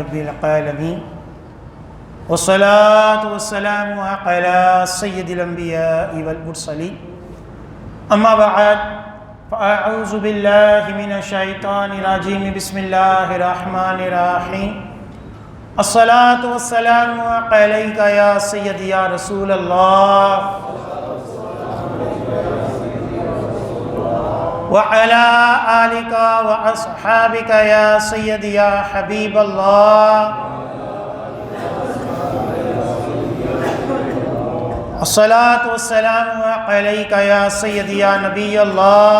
رب العالمین والصلاة والسلام على سید الانبیاء والمرسلین اما بعد فاعوذ باللہ من الشیطان الرجیم بسم اللہ الرحمن الرحیم الصلاة والسلام علیک یا سیدی یا رسول اللہ وعلى آلك وأصحابك يا سيدي يا حبيب الله الصلاة والسلام عليك يا سيدي يا نبي الله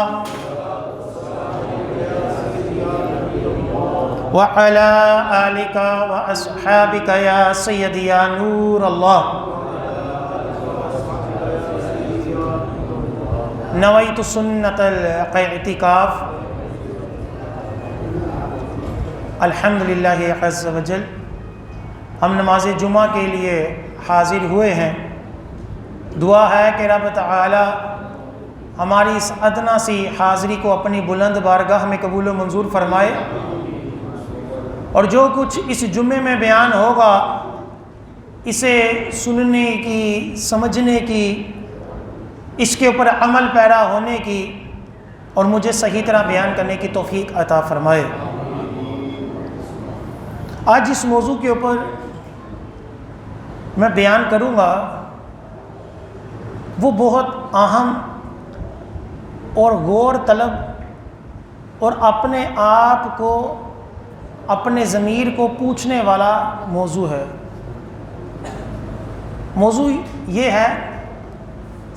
وعلى آلك وأصحابك يا سيدي يا نور الله نویت سنت الاعتکاف الحمدللہ عز وجل ہم نماز جمعہ کے لیے حاضر ہوئے ہیں۔ دعا ہے کہ رب تعالی ہماری اس ادنا سی حاضری کو اپنی بلند بارگاہ میں قبول و منظور فرمائے، اور جو کچھ اس جمعے میں بیان ہوگا اسے سننے کی، سمجھنے کی، اس کے اوپر عمل پیرا ہونے کی اور مجھے صحیح طرح بیان کرنے کی توفیق عطا فرمائے۔ آج اس موضوع کے اوپر میں بیان کروں گا وہ بہت اہم اور غور طلب اور اپنے آپ کو، اپنے ضمیر کو پوچھنے والا موضوع ہے۔ موضوع یہ ہے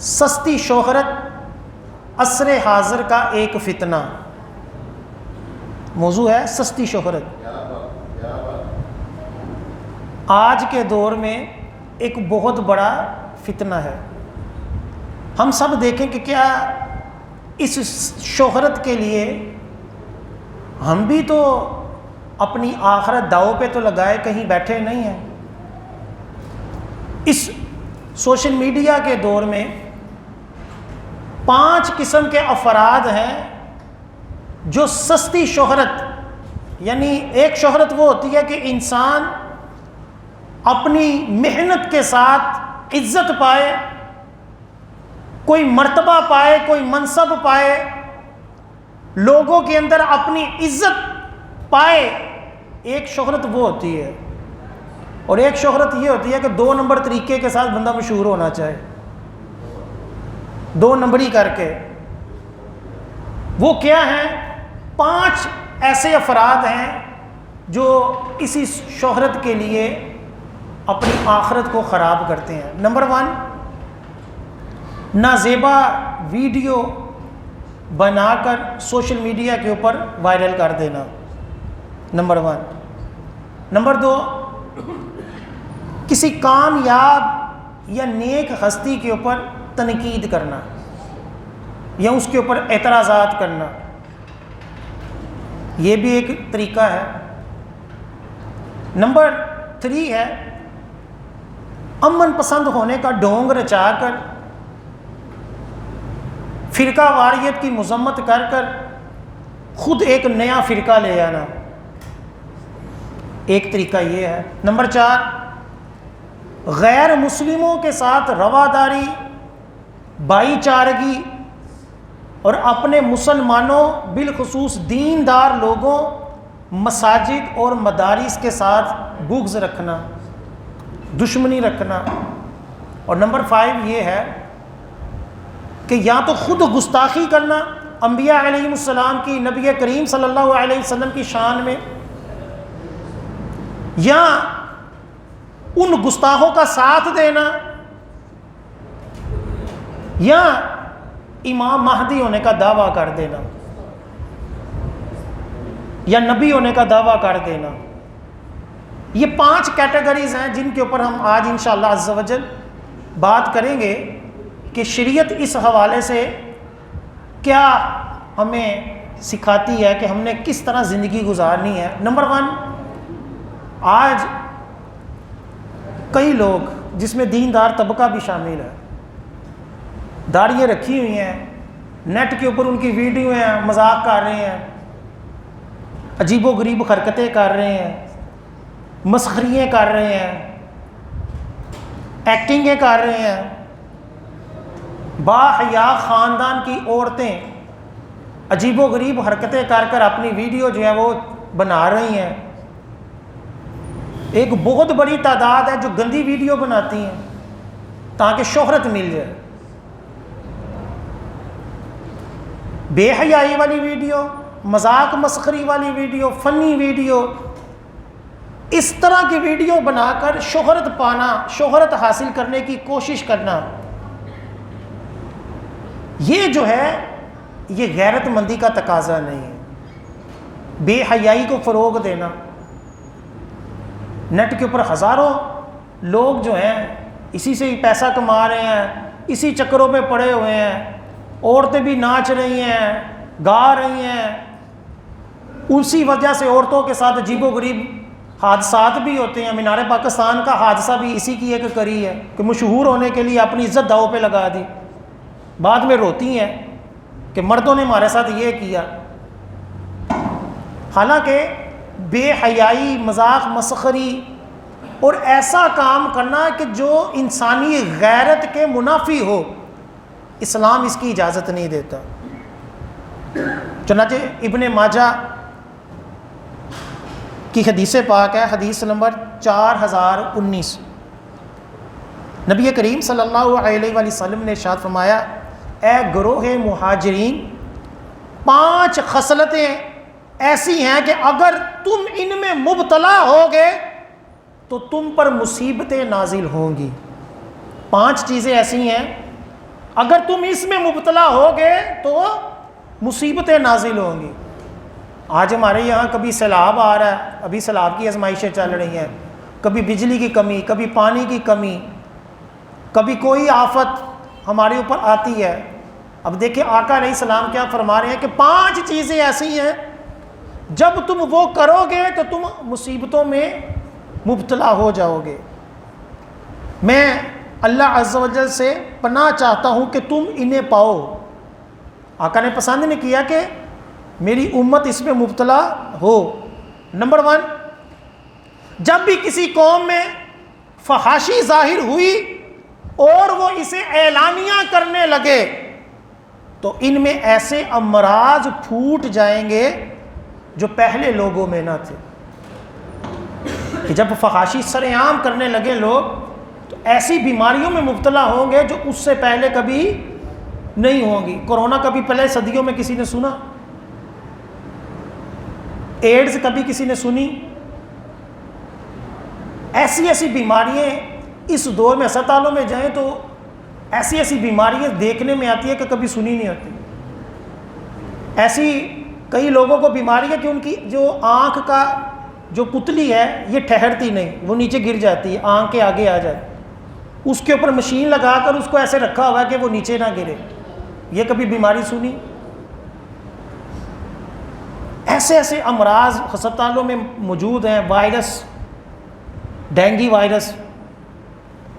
سستی شہرت عصر حاضر کا ایک فتنہ۔ موضوع ہے سستی شہرت۔ آج کے دور میں ایک بہت بڑا فتنہ ہے۔ ہم سب دیکھیں کہ کیا اس شہرت کے لیے ہم بھی تو اپنی آخرت داؤ پہ تو لگائے کہیں بیٹھے نہیں ہیں۔ اس سوشل میڈیا کے دور میں 5 قسم کے افراد ہیں جو سستی شہرت، یعنی ایک شہرت وہ ہوتی ہے کہ انسان اپنی محنت کے ساتھ عزت پائے، کوئی مرتبہ پائے، کوئی منصب پائے، لوگوں کے اندر اپنی عزت پائے۔ ایک شہرت وہ ہوتی ہے، اور ایک شہرت یہ ہوتی ہے کہ 2 نمبر طریقے کے ساتھ بندہ مشہور ہونا چاہے، 2 نمبری کر کے۔ وہ کیا ہیں؟ 5 ایسے افراد ہیں جو اسی شہرت کے لیے اپنی آخرت کو خراب کرتے ہیں۔ نمبر 1، نازیبا ویڈیو بنا کر سوشل میڈیا کے اوپر وائرل کر دینا، نمبر 1۔ نمبر 2، کسی کامیاب یا نیک ہستی کے اوپر تنقید کرنا یا اس کے اوپر اعتراضات کرنا، یہ بھی ایک طریقہ ہے۔ نمبر 3 ہے امن پسند ہونے کا ڈھونگ رچا کر، فرقہ واریت کی مذمت کر کر خود ایک نیا فرقہ لے آنا، ایک طریقہ یہ ہے۔ نمبر 4، غیر مسلموں کے ساتھ رواداری، بھائی چارگی اور اپنے مسلمانوں بالخصوص دیندار لوگوں، مساجد اور مدارس کے ساتھ بغض رکھنا، دشمنی رکھنا۔ اور نمبر 5 یہ ہے کہ یا تو خود گستاخی کرنا انبیاء علیہ السلام کی، نبی کریم صلی اللہ علیہ وسلم کی شان میں، یا ان گستاخوں کا ساتھ دینا، یا امام مہدی ہونے کا دعویٰ کر دینا، یا نبی ہونے کا دعویٰ کر دینا۔ یہ 5 کیٹیگریز ہیں جن کے اوپر ہم آج انشاءاللہ عز و جل بات کریں گے کہ شریعت اس حوالے سے کیا ہمیں سکھاتی ہے کہ ہم نے کس طرح زندگی گزارنی ہے۔ نمبر 1، آج کئی لوگ جس میں دیندار طبقہ بھی شامل ہے، داڑھیاں رکھی ہوئی ہیں، نیٹ کے اوپر ان کی ویڈیو ہیں، مذاق کر رہے ہیں، عجیب و غریب حرکتیں کر رہے ہیں، مسخریے کر رہے ہیں، ایکٹنگیں کر رہے ہیں، باحیا خاندان کی عورتیں عجیب و غریب حرکتیں کر کر اپنی ویڈیو جو ہے وہ بنا رہی ہیں۔ ایک بہت بڑی تعداد ہے جو گندی ویڈیو بناتی ہیں تاکہ شہرت مل جائے، بے حیائی والی ویڈیو، مذاق مسخری والی ویڈیو، فنی ویڈیو، اس طرح کی ویڈیو بنا کر شہرت پانا، شہرت حاصل کرنے کی کوشش کرنا، یہ جو ہے یہ غیرت مندی کا تقاضا نہیں ہے۔ بے حیائی کو فروغ دینا، نیٹ کے اوپر ہزاروں لوگ جو ہیں اسی سے ہی پیسہ کما رہے ہیں، اسی چکروں میں پڑے ہوئے ہیں، عورتیں بھی ناچ رہی ہیں، گا رہی ہیں، اسی وجہ سے عورتوں کے ساتھ عجیب و غریب حادثات بھی ہوتے ہیں۔ مینار پاکستان کا حادثہ بھی اسی کی ایک کڑی ہے کہ مشہور ہونے کے لیے اپنی عزت داؤ پہ لگا دی، بعد میں روتی ہیں کہ مردوں نے ہمارے ساتھ یہ کیا۔ حالانکہ بے حیائی، مذاق مسخری اور ایسا کام کرنا کہ جو انسانی غیرت کے منافی ہو، اسلام اس کی اجازت نہیں دیتا۔ چنانچہ ابن ماجہ کی حدیث پاک ہے، حدیث نمبر 4019، نبی کریم صلی اللہ علیہ وآلہ وسلم نے ارشاد فرمایا، اے گروہ مہاجرین، 5 خصلتیں ایسی ہیں کہ اگر تم ان میں مبتلا ہوگے تو تم پر مصیبتیں نازل ہوں گی۔ 5 چیزیں ایسی ہیں اگر تم اس میں مبتلا ہوگے تو مصیبتیں نازل ہوں گی۔ آج ہمارے یہاں کبھی سیلاب آ رہا ہے، ابھی سیلاب کی آزمائشیں چل رہی ہیں، کبھی بجلی کی کمی، کبھی پانی کی کمی، کبھی کوئی آفت ہمارے اوپر آتی ہے۔ اب دیکھیں آقا علیہ السلام کیا فرما رہے ہیں کہ 5 چیزیں ایسی ہیں جب تم وہ کرو گے تو تم مصیبتوں میں مبتلا ہو جاؤ گے۔ میں اللہ عز و جل سے پناہ چاہتا ہوں کہ تم انہیں پاؤ۔ آقا نے پسند نہیں کیا کہ میری امت اس میں مبتلا ہو۔ نمبر 1، جب بھی کسی قوم میں فحاشی ظاہر ہوئی اور وہ اسے اعلانیہ کرنے لگے تو ان میں ایسے امراض پھوٹ جائیں گے جو پہلے لوگوں میں نہ تھے۔ کہ جب فحاشی سر عام کرنے لگے لوگ تو ایسی بیماریوں میں مبتلا ہوں گے جو اس سے پہلے کبھی نہیں ہوں گی۔ کورونا کبھی پہلے صدیوں میں کسی نے سنا؟ ایڈز کبھی کسی نے سنی؟ ایسی ایسی بیماریاں اس دور میں اسپتالوں میں جائیں تو ایسی ایسی بیماریاں دیکھنے میں آتی ہے کہ کبھی سنی نہیں آتی۔ ایسی کئی لوگوں کو بیماری ہے کہ ان کی جو آنکھ کا جو پتلی ہے یہ ٹھہرتی نہیں، وہ نیچے گر جاتی ہے، آنکھ کے آگے آ جاتی، اس کے اوپر مشین لگا کر اس کو ایسے رکھا ہوا ہے کہ وہ نیچے نہ گرے۔ یہ کبھی بیماری سنی؟ ایسے ایسے امراض ہسپتالوں میں موجود ہیں، وائرس، ڈینگی وائرس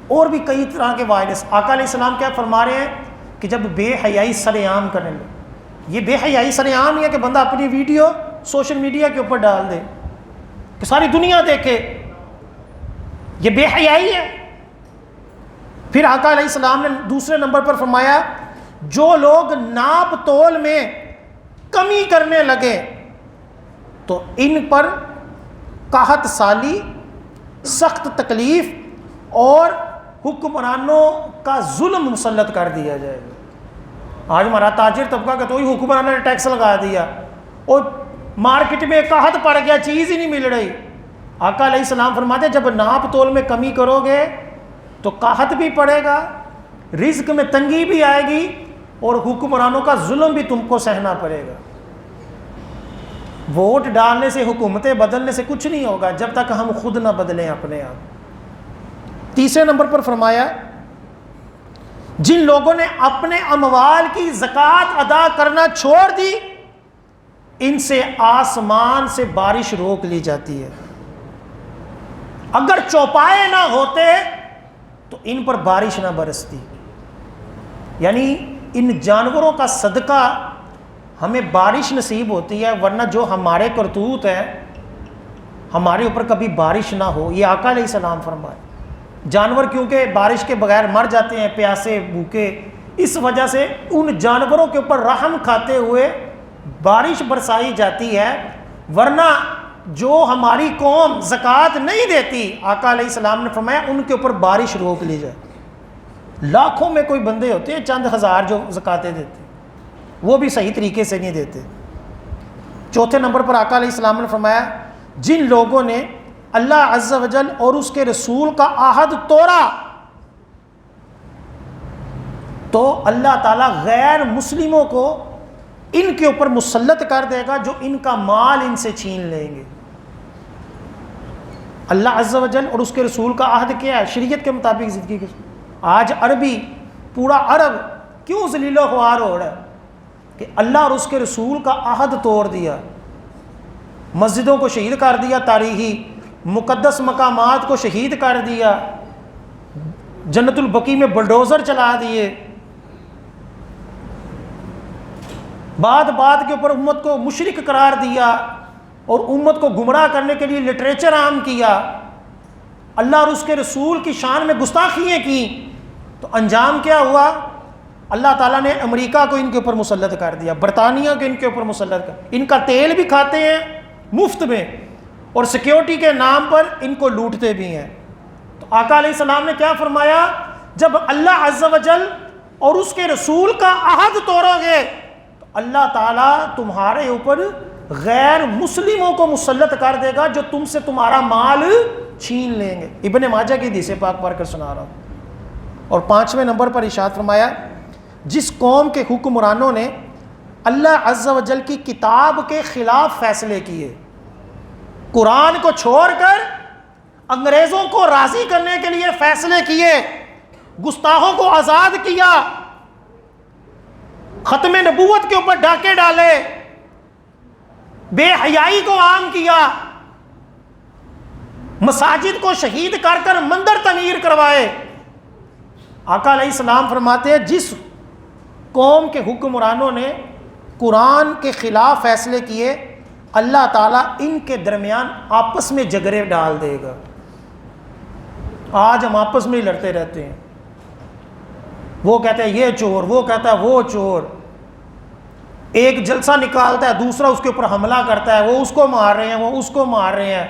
اور بھی کئی طرح کے وائرس۔ آقا علیہ السلام کیا فرما رہے ہیں کہ جب بے حیائی سر عام کرنے لگے، یہ بے حیائی سر عام ہی ہے کہ بندہ اپنی ویڈیو سوشل میڈیا کے اوپر ڈال دے کہ ساری دنیا دیکھے، یہ بے حیائی ہے۔ پھر آقا علیہ السلام نے دوسرے نمبر پر فرمایا، جو لوگ ناپ تول میں کمی کرنے لگے تو ان پر قحط سالی، سخت تکلیف اور حکمرانوں کا ظلم مسلط کر دیا جائے گا۔ آج ہمارا تاجر طبقہ کا تو ہی حکمرانوں نے ٹیکس لگا دیا اور مارکیٹ میں قحط پڑ گیا، چیز ہی نہیں مل رہی۔ آقا علیہ السلام فرماتے ہیں جب ناپ تول میں کمی کرو گے تو قحط بھی پڑے گا، رزق میں تنگی بھی آئے گی اور حکمرانوں کا ظلم بھی تم کو سہنا پڑے گا۔ ووٹ ڈالنے سے، حکومتیں بدلنے سے کچھ نہیں ہوگا جب تک ہم خود نہ بدلیں اپنے آپ۔ تیسرے نمبر پر فرمایا، جن لوگوں نے اپنے اموال کی زکوٰۃ ادا کرنا چھوڑ دی ان سے آسمان سے بارش روک لی جاتی ہے۔ اگر چوپائے نہ ہوتے تو ان پر بارش نہ برستی۔ یعنی ان جانوروں کا صدقہ ہمیں بارش نصیب ہوتی ہے، ورنہ جو ہمارے کرتوت ہیں، ہمارے اوپر کبھی بارش نہ ہو، یہ آقا علیہ السلام فرمائے۔ جانور کیونکہ بارش کے بغیر مر جاتے ہیں، پیاسے بھوکے، اس وجہ سے ان جانوروں کے اوپر رحم کھاتے ہوئے بارش برسائی جاتی ہے، ورنہ جو ہماری قوم زکوٰۃ نہیں دیتی، آقا علیہ السلام نے فرمایا ان کے اوپر بارش روک لی جائے۔ لاکھوں میں کوئی بندے ہوتے ہیں، چند ہزار جو زکاتیں دیتے، وہ بھی صحیح طریقے سے نہیں دیتے۔ چوتھے نمبر پر آقا علیہ السلام نے فرمایا جن لوگوں نے اللہ عز و جل اور اس کے رسول کا عہد توڑا تو اللہ تعالیٰ غیر مسلموں کو ان کے اوپر مسلط کر دے گا جو ان کا مال ان سے چھین لیں گے۔ اللہ عز و جل اور اس کے رسول کا عہد کیا ہے؟ شریعت کے مطابق زندگی کی۔ آج عربی، پورا عرب کیوں ذلیل و خوار ہو رہا ہے؟ کہ اللہ اور اس کے رسول کا عہد توڑ دیا، مسجدوں کو شہید کر دیا، تاریخی مقدس مقامات کو شہید کر دیا، جنت البقیع میں بلڈوزر چلا دیے، بات بات کے اوپر امت کو مشرک قرار دیا اور امت کو گمراہ کرنے کے لیے لٹریچر عام کیا، اللہ اور اس کے رسول کی شان میں گستاخیاں کی، تو انجام کیا ہوا؟ اللہ تعالیٰ نے امریکہ کو ان کے اوپر مسلط کر دیا، برطانیہ کو ان کے اوپر مسلط کر، ان کا تیل بھی کھاتے ہیں مفت میں اور سیکیورٹی کے نام پر ان کو لوٹتے بھی ہیں۔ تو آقا علیہ السلام نے کیا فرمایا؟ جب اللہ عز و جل اور اس کے رسول کا عہد توڑو گے تو اللہ تعالیٰ تمہارے اوپر غیر مسلموں کو مسلط کر دے گا جو تم سے تمہارا مال چھین لیں گے۔ ابن ماجہ کی حدیث پاک پڑھ کر سنا رہا ہوں۔ اور 5ویں نمبر پر ارشاد فرمایا جس قوم کے حکمرانوں نے اللہ عز و جل کی کتاب کے خلاف فیصلے کیے، قرآن کو چھوڑ کر انگریزوں کو راضی کرنے کے لیے فیصلے کیے، گستاخوں کو آزاد کیا، ختم نبوت کے اوپر ڈاکے ڈالے، بے حیائی کو عام کیا، مساجد کو شہید کر کر مندر تعمیر کروائے، آقا علیہ السلام فرماتے ہیں جس قوم کے حکمرانوں نے قرآن کے خلاف فیصلے کیے اللہ تعالیٰ ان کے درمیان آپس میں جھگڑے ڈال دے گا۔ آج ہم آپس میں ہی لڑتے رہتے ہیں، وہ کہتا ہے یہ چور، وہ کہتا ہے وہ چور، ایک جلسہ نکالتا ہے دوسرا اس کے اوپر حملہ کرتا ہے، وہ اس کو مار رہے ہیں وہ اس کو مار رہے ہیں،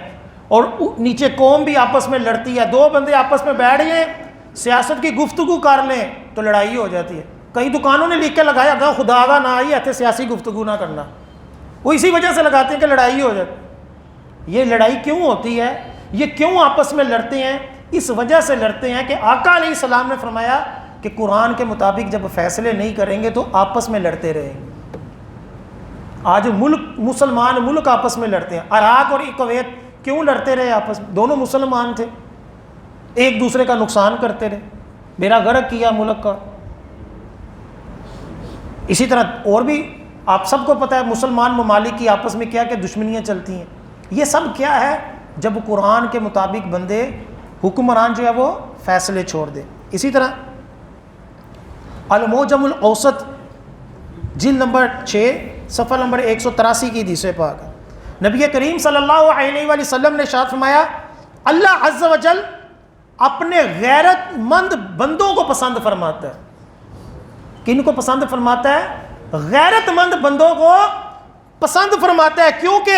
اور نیچے قوم بھی آپس میں لڑتی ہے، دو بندے آپس میں بیٹھ گئے سیاست کی گفتگو کر لیں تو لڑائی ہو جاتی ہے۔ کئی دکانوں نے لکھ کے لگایا گا خدا کا نہ آئی ایسے سیاسی گفتگو نہ کرنا، وہ اسی وجہ سے لگاتے ہیں کہ لڑائی ہو جاتی۔ یہ لڑائی کیوں ہوتی ہے؟ یہ کیوں آپس میں لڑتے ہیں؟ اس وجہ سے لڑتے ہیں کہ آقا علیہ السلام نے فرمایا کہ قرآن کے مطابق جب فیصلے نہیں کریں گے تو آپس میں لڑتے رہیں گے۔ آج مسلمان ملک آپس میں لڑتے ہیں۔ عراق اور کویت کیوں لڑتے رہے آپس میں؟ دونوں مسلمان تھے، ایک دوسرے کا نقصان کرتے رہے، بیڑا غرق کیا ملک کا۔ اسی طرح اور بھی آپ سب کو پتہ ہے مسلمان ممالک کی آپس میں کیا کہ دشمنیاں چلتی ہیں۔ یہ سب کیا ہے؟ جب قرآن کے مطابق بندے حکمران جو ہے وہ فیصلے چھوڑ دے۔ اسی طرح المعجم الاوسط جلد نمبر 6 صفحہ نمبر 183 کی حدیث پاک، نبی کریم صلی اللہ علیہ وآلہ وسلم نے ارشاد فرمایا اللہ عز و جل اپنے غیرت مند بندوں کو پسند فرماتا ہے۔ کن کو پسند فرماتا ہے؟ غیرت مند بندوں کو پسند فرماتا ہے، کیونکہ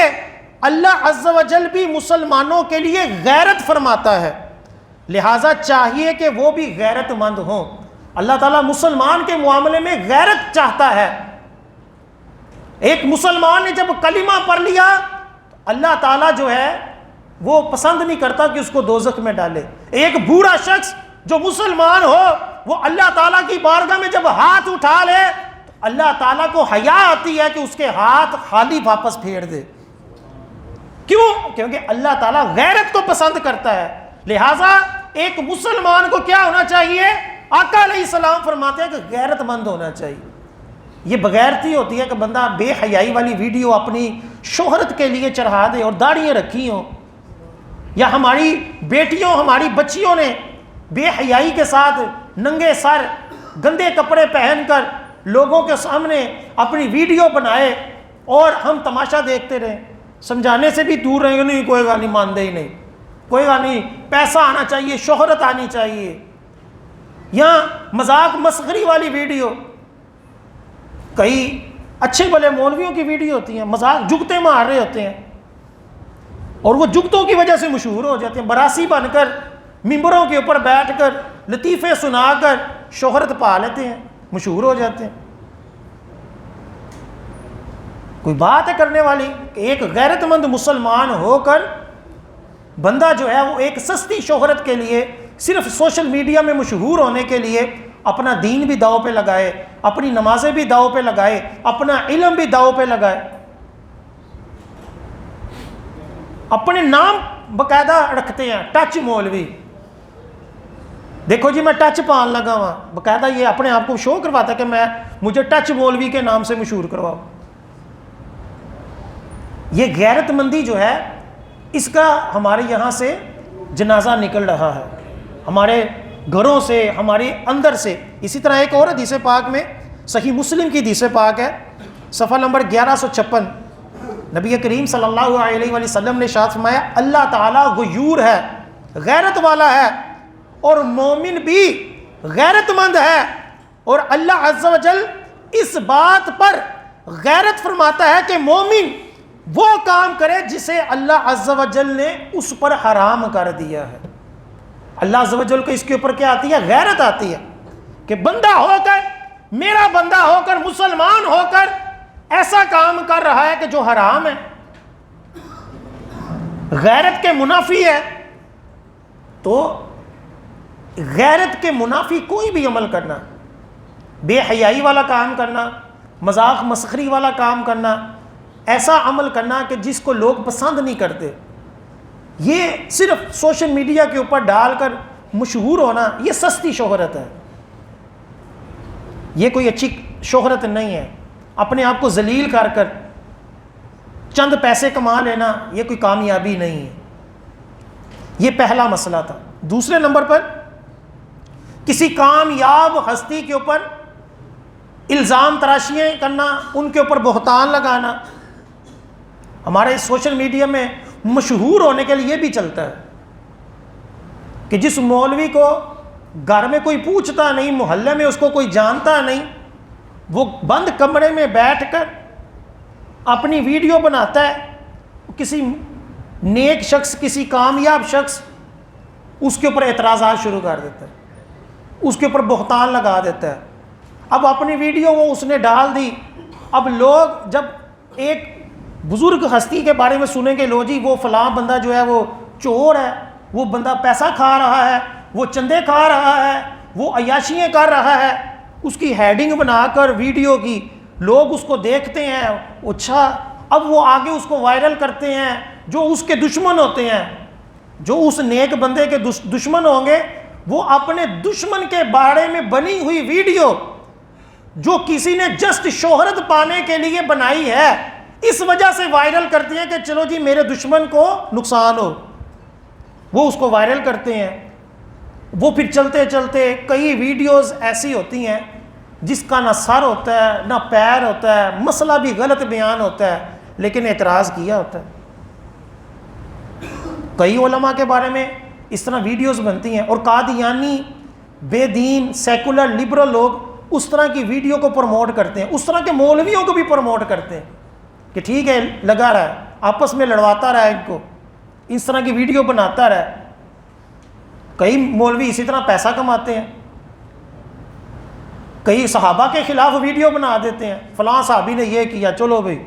اللہ عز و جل بھی مسلمانوں کے لیے غیرت فرماتا ہے، لہٰذا چاہیے کہ وہ بھی غیرت مند ہوں۔ اللہ تعالیٰ مسلمان کے معاملے میں غیرت چاہتا ہے۔ ایک مسلمان نے جب کلمہ پڑھ لیا اللہ تعالیٰ جو ہے وہ پسند نہیں کرتا کہ اس کو دوزخ میں ڈالے۔ ایک بوڑھا شخص جو مسلمان ہو وہ اللہ تعالیٰ کی بارگاہ میں جب ہاتھ اٹھا لے تو اللہ تعالیٰ کو حیا آتی ہے کہ اس کے ہاتھ خالی واپس پھیر دے۔ کیوں؟ کیونکہ اللہ تعالیٰ غیرت کو پسند کرتا ہے، لہٰذا ایک مسلمان کو کیا ہونا چاہیے؟ آقا علیہ السلام فرماتے ہیں کہ غیرت مند ہونا چاہیے۔ یہ بغیرتی ہوتی ہے کہ بندہ بے حیائی والی ویڈیو اپنی شہرت کے لیے چڑھا دے اور داڑھیاں رکھی ہوں، یا ہماری بیٹیوں ہماری بچیوں نے بے حیائی کے ساتھ ننگے سر گندے کپڑے پہن کر لوگوں کے سامنے اپنی ویڈیو بنائے اور ہم تماشا دیکھتے رہیں۔ سمجھانے سے بھی دور رہیں گے، نہیں کوئی گال نہیں، مانتے ہی نہیں، کوئی گال نہیں، پیسہ آنا چاہیے، شہرت آنی چاہیے. یا مذاق مسخری والی ویڈیو، کئی اچھے بھلے مولویوں کی ویڈیو ہوتی ہیں، مذاق جگتے مار رہے ہوتے ہیں اور وہ جگتوں کی وجہ سے مشہور ہو جاتے ہیں، براسی بن کر ممبروں کے اوپر بیٹھ کر لطیفے سنا کر شہرت پا لیتے ہیں، مشہور ہو جاتے ہیں. کوئی بات ہے کرنے والی کہ ایک غیرت مند مسلمان ہو کر بندہ جو ہے وہ ایک سستی شہرت کے لیے، صرف سوشل میڈیا میں مشہور ہونے کے لیے اپنا دین بھی داؤ پہ لگائے، اپنی نمازیں بھی داؤ پہ لگائے، اپنا علم بھی داؤ پہ لگائے، اپنے نام باقاعدہ رکھتے ہیں ٹچ مولوی. دیکھو جی میں ٹچ پان لگا ہوا، باقاعدہ یہ اپنے آپ کو شو کرواتا ہے کہ مجھے ٹچ مولوی کے نام سے مشہور کرواؤ. یہ غیرت مندی جو ہے اس کا ہمارے یہاں سے جنازہ نکل رہا ہے، ہمارے گھروں سے، ہمارے اندر سے. اسی طرح ایک اور حدیث پاک میں، صحیح مسلم کی حدیث پاک ہے، صفحہ نمبر 1156، نبی کریم صلی اللہ علیہ وآلہ وسلم نے ارشاد فرمایا اللہ تعالیٰ غیور ہے، غیرت والا ہے، اور مومن بھی غیرت مند ہے، اور اللہ عز و جل اس بات پر غیرت فرماتا ہے کہ مومن وہ کام کرے جسے اللہ عز و جل نے اس پر حرام کر دیا ہے. اللہ عز و جل کو اس کے اوپر کیا آتی ہے؟ غیرت آتی ہے کہ بندہ ہو کر، میرا بندہ ہو کر، مسلمان ہو کر ایسا کام کر رہا ہے کہ جو حرام ہے، غیرت کے منافی ہے. تو غیرت کے منافی کوئی بھی عمل کرنا، بے حیائی والا کام کرنا، مذاق مسخری والا کام کرنا، ایسا عمل کرنا کہ جس کو لوگ پسند نہیں کرتے، یہ صرف سوشل میڈیا کے اوپر ڈال کر مشہور ہونا، یہ سستی شہرت ہے، یہ کوئی اچھی شہرت نہیں ہے. اپنے آپ کو ذلیل کر کر چند پیسے کما لینا یہ کوئی کامیابی نہیں ہے. یہ پہلا مسئلہ تھا. دوسرے نمبر پر کسی کامیاب ہستی کے اوپر الزام تراشیاں کرنا، ان کے اوپر بہتان لگانا. ہمارے سوشل میڈیا میں مشہور ہونے کے لیے بھی چلتا ہے کہ جس مولوی کو گھر میں کوئی پوچھتا نہیں، محلے میں اس کو کوئی جانتا نہیں، وہ بند کمرے میں بیٹھ کر اپنی ویڈیو بناتا ہے. کسی نیک شخص، کسی کامیاب شخص اس کے اوپر اعتراضات شروع کر دیتا ہے، اس کے اوپر بہتان لگا دیتا ہے. اب اپنی ویڈیو وہ اس نے ڈال دی، اب لوگ جب ایک بزرگ ہستی کے بارے میں سنیں گے، لو جی وہ فلاں بندہ جو ہے وہ چور ہے، وہ بندہ پیسہ کھا رہا ہے، وہ چندے کھا رہا ہے، وہ عیاشیاں کر رہا ہے، اس کی ہیڈنگ بنا کر ویڈیو کی لوگ اس کو دیکھتے ہیں. اچھا، اب وہ آگے اس کو وائرل کرتے ہیں. جو اس کے دشمن ہوتے ہیں، جو اس نیک بندے کے دشمن ہوں گے، وہ اپنے دشمن کے بارے میں بنی ہوئی ویڈیو جو کسی نے جسٹ شہرت پانے کے لیے بنائی ہے، اس وجہ سے وائرل کرتے ہیں کہ چلو جی میرے دشمن کو نقصان ہو. وہ اس کو وائرل کرتے ہیں. وہ پھر چلتے چلتے کئی ویڈیوز ایسی ہوتی ہیں جس کا نہ سر ہوتا ہے نہ پیر ہوتا ہے، مسئلہ بھی غلط بیان ہوتا ہے، لیکن اعتراض کیا ہوتا ہے. کئی علماء کے بارے میں اس طرح ویڈیوز بنتی ہیں، اور قادیانی، بے دین، سیکولر، لبرل لوگ اس طرح کی ویڈیو کو پروموٹ کرتے ہیں، اس طرح کے مولویوں کو بھی پروموٹ کرتے ہیں کہ ٹھیک ہے لگا رہا ہے، آپس میں لڑواتا رہا ہے، ان کو اس طرح کی ویڈیو بناتا رہا ہے. کئی مولوی اسی طرح پیسہ کماتے ہیں. کئی صحابہ کے خلاف ویڈیو بنا دیتے ہیں، فلاں صحابی نے یہ کیا، چلو بھائی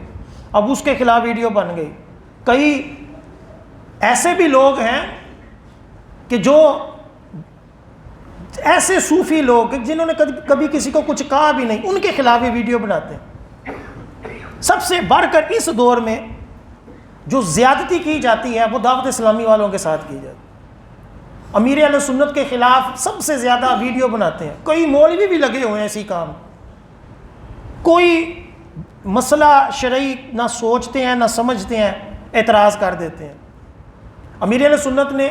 اب اس کے خلاف ویڈیو بن گئی. کئی ایسے بھی لوگ ہیں کہ جو ایسے صوفی لوگ جنہوں نے کبھی کسی کو کچھ کہا بھی نہیں، ان کے خلاف بھی ویڈیو بناتے ہیں. سب سے بڑھ کر اس دور میں جو زیادتی کی جاتی ہے وہ دعوت اسلامی والوں کے ساتھ کی جاتی ہے. امیر اہل سنت کے خلاف سب سے زیادہ ویڈیو بناتے ہیں. کئی مولوی بھی لگے ہوئے ہیں اسی کام. کوئی مسئلہ شرعی نہ سوچتے ہیں نہ سمجھتے ہیں، اعتراض کر دیتے ہیں. امیر اہل سنت نے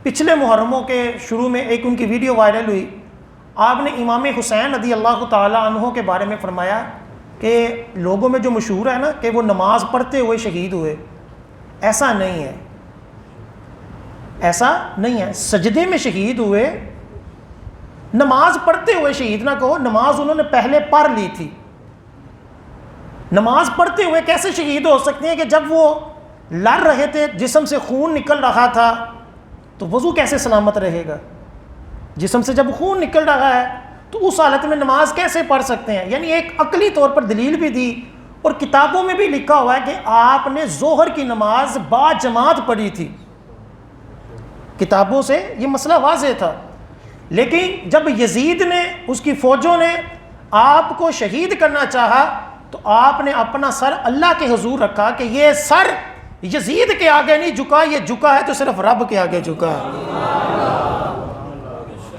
پچھلے محرموں کے شروع میں ایک ان کی ویڈیو وائرل ہوئی. آپ نے امام حسین رضی اللہ تعالی عنہ کے بارے میں فرمایا کہ لوگوں میں جو مشہور ہے نا کہ وہ نماز پڑھتے ہوئے شہید ہوئے، ایسا نہیں ہے، ایسا نہیں ہے. سجدے میں شہید ہوئے، نماز پڑھتے ہوئے شہید نہ کہو، نماز انہوں نے پہلے پڑھ لی تھی. نماز پڑھتے ہوئے کیسے شہید ہو سکتے ہیں کہ جب وہ لڑ رہے تھے، جسم سے خون نکل رہا تھا، تو وضو کیسے سلامت رہے گا؟ جسم سے جب خون نکل رہا ہے تو اس حالت میں نماز کیسے پڑھ سکتے ہیں؟ یعنی ایک عقلی طور پر دلیل بھی دی، اور کتابوں میں بھی لکھا ہوا ہے کہ آپ نے ظہر کی نماز با جماعت پڑھی تھی. کتابوں سے یہ مسئلہ واضح تھا. لیکن جب یزید نے، اس کی فوجوں نے آپ کو شہید کرنا چاہا تو آپ نے اپنا سر اللہ کے حضور رکھا کہ یہ سر یزید کے آگے نہیں جھکا، یہ جھکا ہے تو صرف رب کے آگے جھکا ہے.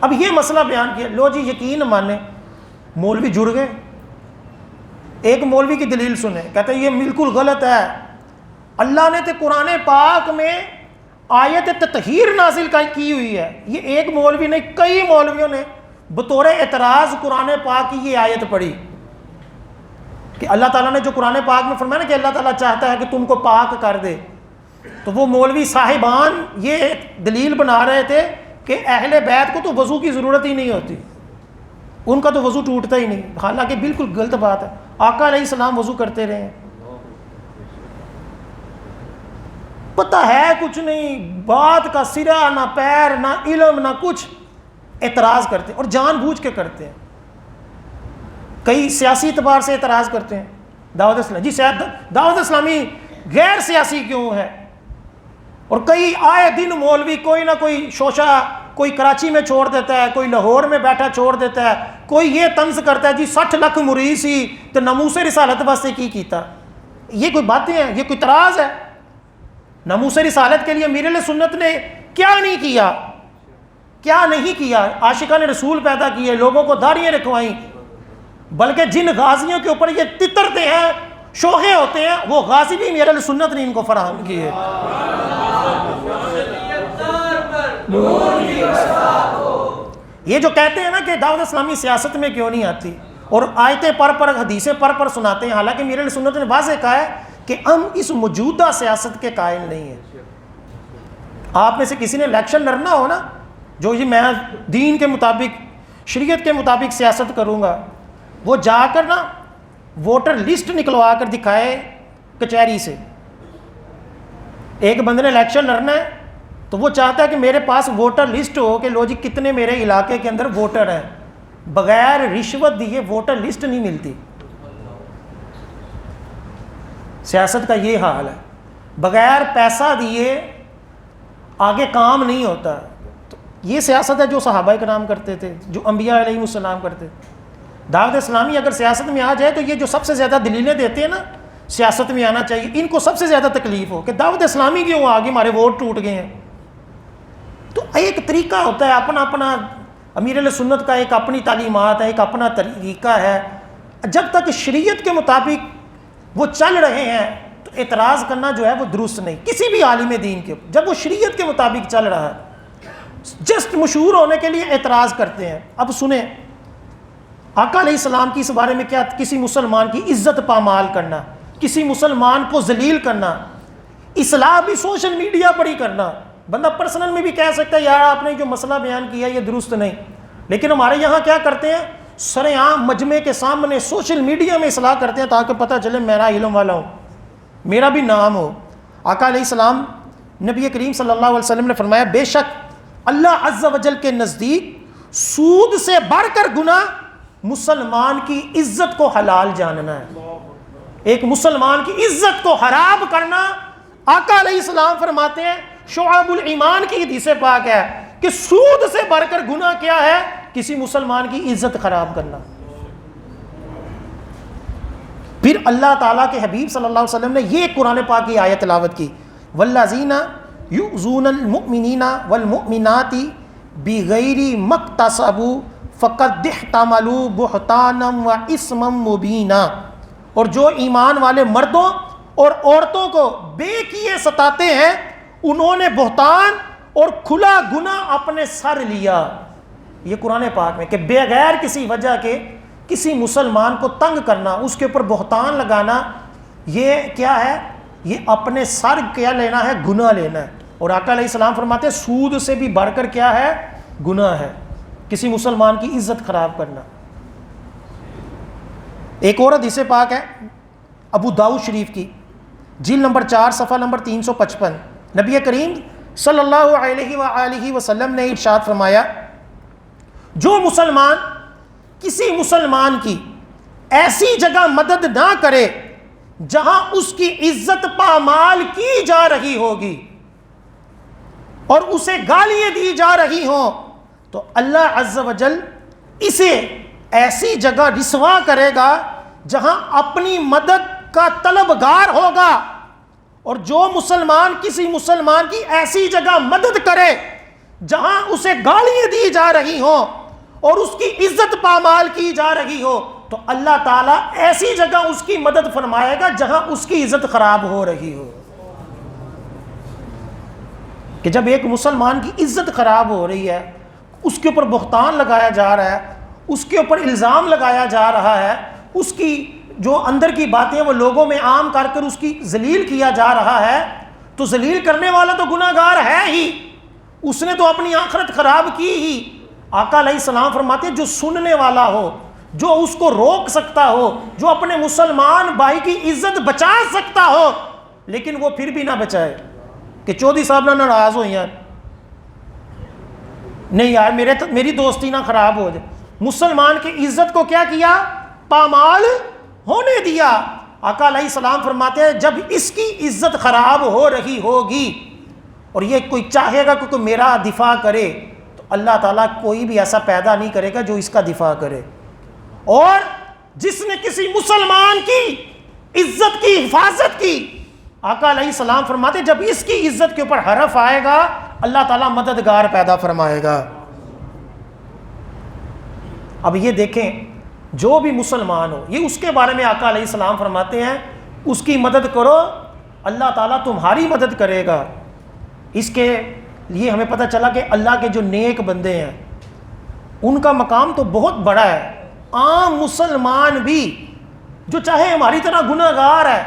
اب یہ مسئلہ بیان کیا، لو جی یقین مانے، مولوی جڑ گئے. ایک مولوی کی دلیل سنیں، کہتے ہیں یہ بالکل غلط ہے، اللہ نے تو قرآن پاک میں آیت تطہیر نازل کی ہوئی ہے. یہ ایک مولوی نہیں، کئی مولویوں نے بطور اعتراض قرآن پاک کی یہ آیت پڑھی کہ اللہ تعالیٰ نے جو قرآن پاک میں فرمایا نا کہ اللہ تعالیٰ چاہتا ہے کہ تم کو پاک کر دے، تو وہ مولوی صاحبان یہ دلیل بنا رہے تھے کہ اہل بیت کو تو وضو کی ضرورت ہی نہیں ہوتی، ان کا تو وضو ٹوٹتا ہی نہیں. حالانکہ بالکل غلط بات ہے، آقا علیہ السلام وضو کرتے رہے ہیں. پتہ ہے کچھ نہیں، بات کا سرا نہ پیر نہ علم نہ کچھ، اعتراض کرتے ہیں اور جان بوجھ کے کرتے ہیں. کئی سیاسی اعتبار سے اعتراض کرتے ہیں. دعوت اسلامی، جی دعوت اسلامی غیر سیاسی کیوں ہے؟ اور کئی آئے دن مولوی کوئی نہ کوئی شوشہ، کوئی کراچی میں چھوڑ دیتا ہے، کوئی لاہور میں بیٹھا چھوڑ دیتا ہے، کوئی یہ طنز کرتا ہے جی 60 لاکھ مرید سی تو ناموس رسالت واسطے کی کیتا. یہ کوئی باتیں ہیں؟ یہ کوئی تراز ہے؟ ناموس رسالت کے لیے امیر اہل سنت نے کیا نہیں کیا، کیا نہیں کیا؟ عاشقان رسول پیدا کیے، لوگوں کو داڑھیاں رکھوائیں، بلکہ جن غازیوں کے اوپر یہ تترتے ہیں، شوخے ہوتے ہیں، وہ غازی بھی امیر اہل سنت نے ان کو فراہم کیے. یہ جو کہتے ہیں نا کہ دعوت اسلامی سیاست میں کیوں نہیں آتی اور آیتیں پر حدیثیں پر سناتے ہیں، حالانکہ امیر اہل سنت نے واضح کہا ہے کہ ہم اس موجودہ سیاست کے قائل نہیں ہیں. آپ میں سے کسی نے الیکشن لڑنا ہو نا، جو یہ میں دین کے مطابق، شریعت کے مطابق سیاست کروں گا، وہ جا کر نا ووٹر لسٹ نکلوا کر دکھائے کچہری سے. ایک بندے نے الیکشن لڑنا ہے تو وہ چاہتا ہے کہ میرے پاس ووٹر لسٹ ہو کہ لو جی کتنے میرے علاقے کے اندر ووٹر ہیں. بغیر رشوت دیے ووٹر لسٹ نہیں ملتی. سیاست کا یہ حال ہے، بغیر پیسہ دیے آگے کام نہیں ہوتا. تو یہ سیاست ہے جو صحابہ کرام کرتے تھے، جو انبیاء علیہ السلام کرتے. دعوت اسلامی اگر سیاست میں آ جائے تو یہ جو سب سے زیادہ دلیلیں دیتے ہیں نا سیاست میں آنا چاہیے، ان کو سب سے زیادہ تکلیف ہو کہ دعوت اسلامی کیوں آگے، ہمارے ووٹ ٹوٹ گئے ہیں. تو ایک طریقہ ہوتا ہے، اپنا اپنا امیر اہل سنت کا ایک اپنی تعلیمات ہے، ایک اپنا طریقہ ہے. جب تک شریعت کے مطابق وہ چل رہے ہیں تو اعتراض کرنا جو ہے وہ درست نہیں کسی بھی عالم دین کے. جب وہ شریعت کے مطابق چل رہا ہے، جسٹ مشہور ہونے کے لیے اعتراض کرتے ہیں. اب سنیں آقا علیہ السلام کی اس بارے میں کیا، کسی مسلمان کی عزت پامال کرنا، کسی مسلمان کو ذلیل کرنا، اصلاح بھی سوشل میڈیا پر ہی کرنا. بندہ پرسنل میں بھی کہہ سکتا ہے یار آپ نے جو مسئلہ بیان کیا یہ درست نہیں، لیکن ہمارے یہاں کیا کرتے ہیں، سر عام مجمع کے سامنے سوشل میڈیا میں اصلاح کرتے ہیں تاکہ پتہ چلے میرا علم والا ہوں، میرا بھی نام ہو. آقا علیہ السلام، نبی کریم صلی اللہ علیہ وسلم نے فرمایا بے شک اللہ عز و جل کے نزدیک سود سے بڑھ کر گناہ مسلمان کی عزت کو حلال جاننا ہے. ایک مسلمان کی عزت کو حرام کرنا، آقا علیہ السلام فرماتے ہیں شعب الایمان کی حدیث پاک ہے کہ سود سے بڑھ کر گناہ کیا ہے، کسی مسلمان کی عزت خراب کرنا. پھر اللہ تعالیٰ کے حبیب صلی اللہ علیہ وسلم نے یہ قرآن پاک کی آیت تلاوت کی، والذین یؤذون المؤمنین والمؤمنات بغیر ما اکتسبوا فقد احتملوا بہتانا واثما مبینا. اور جو ایمان والے مردوں اور عورتوں کو بے کیے ستاتے ہیں انہوں نے بہتان اور کھلا گناہ اپنے سر لیا. یہ قرآن پاک میں کہ بغیر کسی وجہ کے کسی مسلمان کو تنگ کرنا، اس کے اوپر بہتان لگانا، یہ کیا ہے؟ یہ اپنے سر کیا لینا ہے؟ گناہ لینا ہے. اور آقا علیہ السلام فرماتے ہیں سود سے بھی بڑھ کر کیا ہے؟ گناہ ہے کسی مسلمان کی عزت خراب کرنا. ایک اور حدیث پاک ہے ابو داؤد شریف کی، جلد نمبر 4 صفحہ نمبر 355. نبی کریم صلی اللہ علیہ وآلہ وسلم نے ارشاد فرمایا جو مسلمان کسی مسلمان کی ایسی جگہ مدد نہ کرے جہاں اس کی عزت پامال کی جا رہی ہوگی اور اسے گالیاں دی جا رہی ہوں، تو اللہ عز و جل اسے ایسی جگہ رسوا کرے گا جہاں اپنی مدد کا طلبگار ہوگا. اور جو مسلمان کسی مسلمان کی ایسی جگہ مدد کرے جہاں اسے گالیاں دی جا رہی ہوں اور اس کی عزت پامال کی جا رہی ہو، تو اللہ تعالیٰ ایسی جگہ اس کی مدد فرمائے گا جہاں اس کی عزت خراب ہو رہی ہو. کہ جب ایک مسلمان کی عزت خراب ہو رہی ہے، اس کے اوپر بہتان لگایا جا رہا ہے، اس کے اوپر الزام لگایا جا رہا ہے، اس کی جو اندر کی باتیں وہ لوگوں میں عام کر کر اس کی ذلیل کیا جا رہا ہے، تو ذلیل کرنے والا تو گناہ گار ہے ہی، اس نے تو اپنی آخرت خراب کی ہی. آقا علیہ السلام فرماتے ہیں جو سننے والا ہو، جو اس کو روک سکتا ہو، جو اپنے مسلمان بھائی کی عزت بچا سکتا ہو، لیکن وہ پھر بھی نہ بچائے کہ چودھری صاحب نہ ناراض ہو یار، نہیں یار میری دوستی نہ خراب ہو جائے. مسلمان کی عزت کو کیا کیا؟ پامال ہونے دیا. آقا علیہ السلام فرماتے ہیں جب اس کی عزت خراب ہو رہی ہوگی اور یہ کوئی چاہے گا کہ کوئی میرا دفاع کرے، تو اللہ تعالیٰ کوئی بھی ایسا پیدا نہیں کرے گا جو اس کا دفاع کرے. اور جس نے کسی مسلمان کی عزت کی حفاظت کی، آقا علیہ السلام فرماتے جب اس کی عزت کے اوپر حرف آئے گا اللہ تعالیٰ مددگار پیدا فرمائے گا. اب یہ دیکھیں جو بھی مسلمان ہو، یہ اس کے بارے میں آقا علیہ السلام فرماتے ہیں اس کی مدد کرو اللہ تعالیٰ تمہاری مدد کرے گا. اس کے لیے ہمیں پتہ چلا کہ اللہ کے جو نیک بندے ہیں ان کا مقام تو بہت بڑا ہے. عام مسلمان بھی جو چاہے ہماری طرح گناہ گار ہے،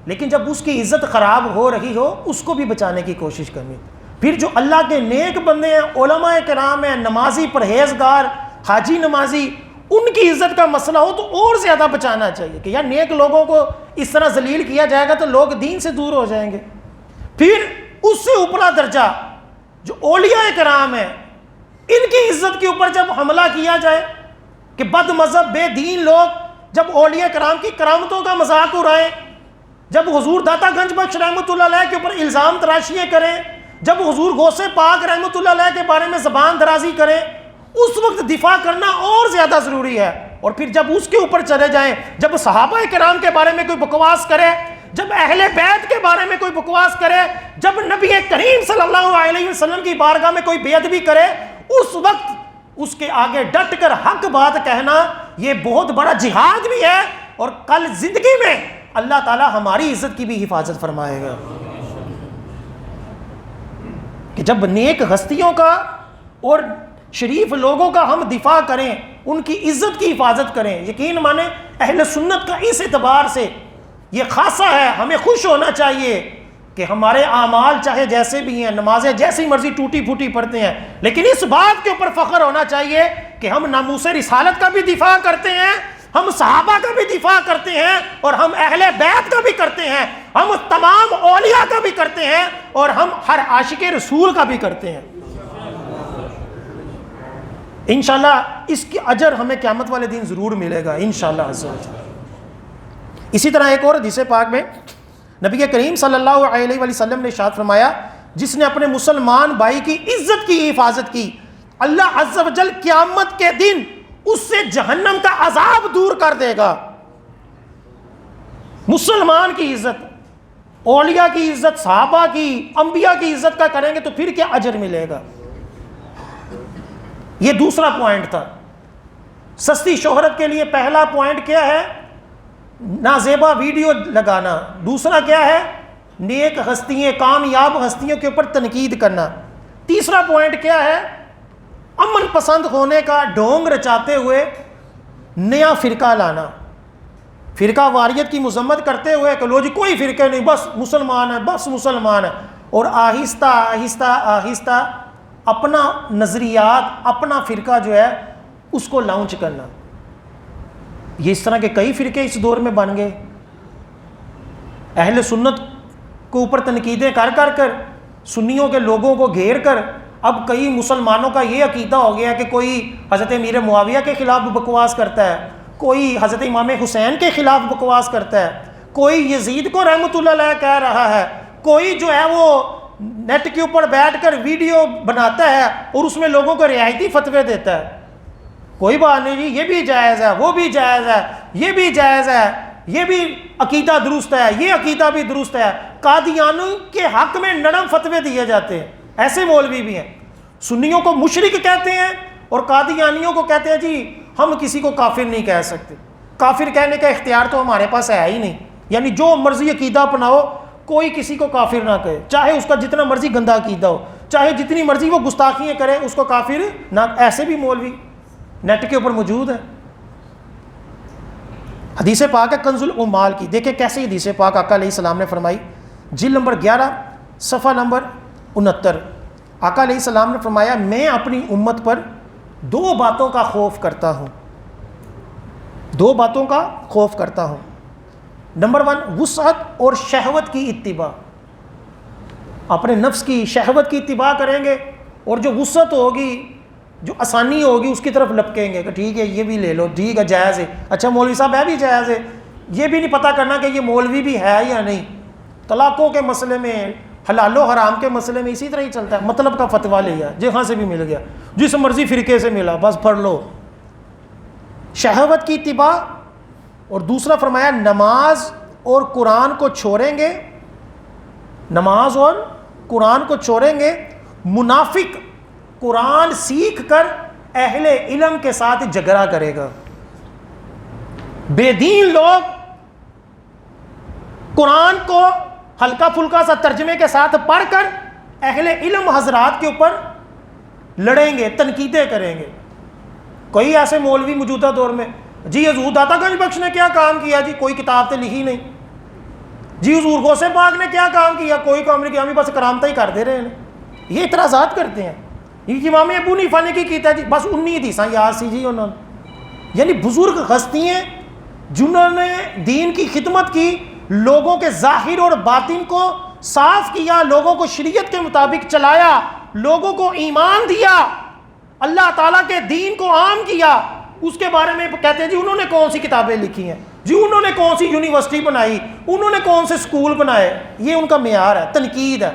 لیکن جب اس کی عزت خراب ہو رہی ہو اس کو بھی بچانے کی کوشش کرنی. پھر جو اللہ کے نیک بندے ہیں، علماء کرام ہیں، نمازی پرہیزگار، حاجی نمازی، ان کی عزت کا مسئلہ ہو تو اور زیادہ بچانا چاہیے کہ یار نیک لوگوں کو اس طرح ذلیل کیا جائے گا تو لوگ دین سے دور ہو جائیں گے. پھر اس سے اوپرا درجہ جو اولیاء کرام ہیں، ان کی عزت کے اوپر جب حملہ کیا جائے کہ بد مذہب بے دین لوگ جب اولیاء کرام کی کرامتوں کا مذاق اڑائیں، جب حضور داتا گنج بخش رحمۃ اللہ علیہ کے اوپر الزام تراشیاں کریں، جب حضور غوث پاک رحمۃ اللہ علیہ کے بارے میں زبان درازی کریں، اس وقت دفاع کرنا اور زیادہ ضروری ہے. اور پھر جب اس کے اوپر چلے جائیں، جب صحابہ کرام کے بارے میں کوئی بکواس کرے، جب اہل بیت کے بارے میں کوئی بکواس کرے، جب نبی کریم صلی اللہ علیہ وسلم کی بارگاہ میں کوئی بے ادبی کرے، اس وقت اس کے آگے ڈٹ کر حق بات کہنا یہ بہت بڑا جہاد بھی ہے. اور کل زندگی میں اللہ تعالی ہماری عزت کی بھی حفاظت فرمائے گا کہ جب نیک ہستیوں کا اور شریف لوگوں کا ہم دفاع کریں، ان کی عزت کی حفاظت کریں. یقین مانیں اہل سنت کا اس اعتبار سے یہ خاصہ ہے، ہمیں خوش ہونا چاہیے کہ ہمارے اعمال چاہے جیسے بھی ہیں، نمازیں جیسی مرضی ٹوٹی پھوٹی پڑھتے ہیں، لیکن اس بات کے اوپر فخر ہونا چاہیے کہ ہم ناموس رسالت کا بھی دفاع کرتے ہیں، ہم صحابہ کا بھی دفاع کرتے ہیں، اور ہم اہل بیت کا بھی کرتے ہیں، ہم تمام اولیاء کا بھی کرتے ہیں، اور ہم ہر عاشق رسول کا بھی کرتے ہیں. انشاءاللہ اس کی اجر ہمیں قیامت والے دن ضرور ملے گا انشاءاللہ عز و جل. اسی طرح ایک اور حدیث پاک میں نبی کریم صلی اللہ علیہ وسلم نے ارشاد فرمایا جس نے اپنے مسلمان بھائی کی عزت کی حفاظت کی، اللہ عز و جل قیامت کے دن اس سے جہنم کا عذاب دور کر دے گا. مسلمان کی عزت، اولیاء کی عزت، صحابہ کی، انبیاء کی عزت کا کریں گے تو پھر کیا اجر ملے گا. یہ دوسرا پوائنٹ تھا. سستی شہرت کے لیے پہلا پوائنٹ کیا ہے؟ نازیبا ویڈیو لگانا. دوسرا کیا ہے؟ نیک ہستیاں، کامیاب ہستیوں کے اوپر تنقید کرنا. تیسرا پوائنٹ کیا ہے؟ امن پسند ہونے کا ڈھونگ رچاتے ہوئے نیا فرقہ لانا، فرقہ واریت کی مذمت کرتے ہوئے کہ لو جی کوئی فرقہ نہیں، بس مسلمان ہے، بس مسلمان ہے، اور آہستہ آہستہ آہستہ اپنا نظریات، اپنا فرقہ جو ہے اس کو لانچ کرنا. یہ اس طرح کے کئی فرقے اس دور میں بن گئے. اہل سنت کو اوپر تنقیدیں کر کر سنیوں کے لوگوں کو گھیر کر اب کئی مسلمانوں کا یہ عقیدہ ہو گیا کہ کوئی حضرت امیر معاویہ کے خلاف بکواس کرتا ہے، کوئی حضرت امام حسین کے خلاف بکواس کرتا ہے، کوئی یزید کو رحمۃ اللہ علیہ کہہ رہا ہے، کوئی جو ہے وہ نیٹ کے اوپر بیٹھ کر ویڈیو بناتا ہے اور اس میں لوگوں کو رعایتی فتوے دیتا ہے. کوئی بات نہیں جی، یہ بھی جائز ہے، وہ بھی جائز ہے، یہ بھی جائز ہے، یہ بھی عقیدہ درست ہے، یہ عقیدہ بھی درست ہے. قادیانوں کے حق میں نرم فتوے دیے جاتے ہیں. ایسے مولوی بھی ہیں، سنیوں کو مشرک کہتے ہیں اور قادیانیوں کو کہتے ہیں جی ہم کسی کو کافر نہیں کہہ سکتے. کافر کہنے کا اختیار تو ہمارے پاس ہے ہی نہیں، یعنی جو مرضی عقیدہ اپناؤ، کوئی کسی کو کافر نہ کہے، چاہے اس کا جتنا مرضی گندا عقیدہ ہو، چاہے جتنی مرضی وہ گستاخیاں کرے، اس کو کافر نہ. ایسے بھی مولوی نیٹ کے اوپر موجود ہے. حدیث پاک ہے کنز العمال کی، دیکھیں کیسے حدیث پاک آقا علیہ السلام نے فرمائی. جلد نمبر 11 صفحہ نمبر 69. آقا علیہ السلام نے فرمایا میں اپنی امت پر دو باتوں کا خوف کرتا ہوں، دو باتوں کا خوف کرتا ہوں. نمبر 1 وسعت اور شہوت کی اتباع. اپنے نفس کی شہوت کی اتباع کریں گے اور جو وسعت ہوگی، جو آسانی ہوگی اس کی طرف لپکیں گے کہ ٹھیک ہے یہ بھی لے لو، ٹھیک ہے جائز ہے، اچھا مولوی صاحب ہے بھی جائز ہے. یہ بھی نہیں پتہ کرنا کہ یہ مولوی بھی ہے یا نہیں. طلاقوں کے مسئلے میں، حلال و حرام کے مسئلے میں اسی طرح ہی چلتا ہے. مطلب کا فتویٰ لیا جہاں سے بھی مل گیا، جس مرضی فرقے سے ملا بس پڑھ لو. شہوت کی اتباع. اور دوسرا فرمایا نماز اور قرآن کو چھوڑیں گے، نماز اور قرآن کو چھوڑیں گے. منافق قرآن سیکھ کر اہل علم کے ساتھ جھگڑا کرے گا. بے دین لوگ قرآن کو ہلکا پھلکا سا ترجمے کے ساتھ پڑھ کر اہل علم حضرات کے اوپر لڑیں گے، تنقیدیں کریں گے. کوئی ایسے مولوی موجودہ دور میں، جی حضور داتا گنج بخش نے کیا کام کیا، جی کوئی کتاب تو لکھی نہیں. جی حضور غوث پاک نے کیا کام کیا، کوئی کام نہیں کیا، ہمیں بس کرامتیں ہی کر دے رہے ہیں. یہ اعتراضات کرتے ہیں. یہ امام ابو حنیفہ نے کی کیتا جی بس 19 حدیثاں یاد سی جی انہوں نے. یعنی بزرگ ہستیاں جنہوں نے دین کی خدمت کی، لوگوں کے ظاہر اور باطن کو صاف کیا، لوگوں کو شریعت کے مطابق چلایا، لوگوں کو ایمان دیا، اللہ تعالیٰ کے دین کو عام کیا، اس کے بارے میں کہتے ہیں جی انہوں نے کون سی کتابیں لکھی ہیں، جی انہوں نے کون سی یونیورسٹی بنائی، انہوں نے کون سے سکول بنائے. یہ ان کا معیار ہے، تنقید ہے.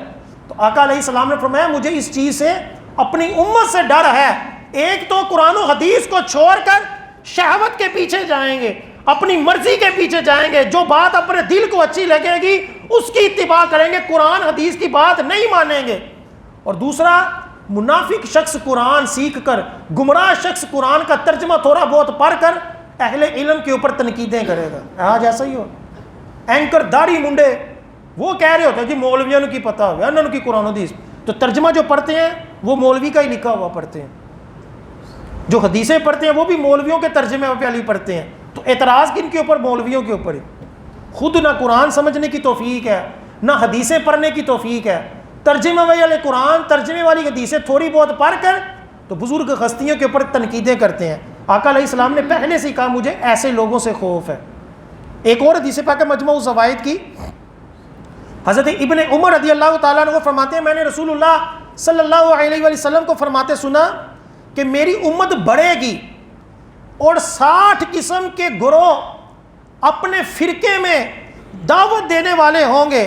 تو آقا علیہ السلام نے فرمایا مجھے اس چیز سے اپنی امت سے ڈر ہے. ایک تو قرآن و حدیث کو چھوڑ کر شہوت کے پیچھے جائیں گے، اپنی مرضی کے پیچھے جائیں گے، جو بات اپنے دل کو اچھی لگے گی اس کی اتباع کریں گے، قرآن حدیث کی بات نہیں مانیں گے. اور دوسرا منافق شخص قرآن سیکھ کر، گمراہ شخص قرآن کا ترجمہ تھوڑا بہت پڑھ کر اہل علم کے اوپر تنقیدیں کرے گا. آج ایسا ہی ہو، اینکر داڑھی منڈے وہ کہہ رہے ہوتے ہیں جی مولویوں کی پتہ ہو گیا انہوں کی قرآن حدیث، تو ترجمہ جو پڑھتے ہیں وہ مولوی کا ہی لکھا ہوا پڑھتے ہیں، جو حدیثیں پڑھتے ہیں وہ بھی مولویوں کے ترجمے پہ علی پڑھتے ہیں. تو اعتراض کن کے اوپر؟ مولویوں کے اوپر. خود نہ قرآن سمجھنے کی توفیق ہے، نہ حدیثیں پڑھنے کی توفیق ہے. ترجمے والے قرآن، ترجمے والی حدیثیں تھوڑی بہت پڑھ کر تو بزرگ ہستیوں کے اوپر تنقیدیں کرتے ہیں. آقا علیہ السلام نے پہلے سے ہی کہا مجھے ایسے لوگوں سے خوف ہے. ایک اور حدیث پاک مجموع الزوائد کی، حضرت ابن عمر رضی اللہ تعالیٰ عنہ فرماتے ہیں میں نے رسول اللہ صلی اللہ علیہ وآلہ وسلم کو فرماتے سنا کہ میری امت بڑھے گی اور 60 قسم کے گروہ اپنے فرقے میں دعوت دینے والے ہوں گے،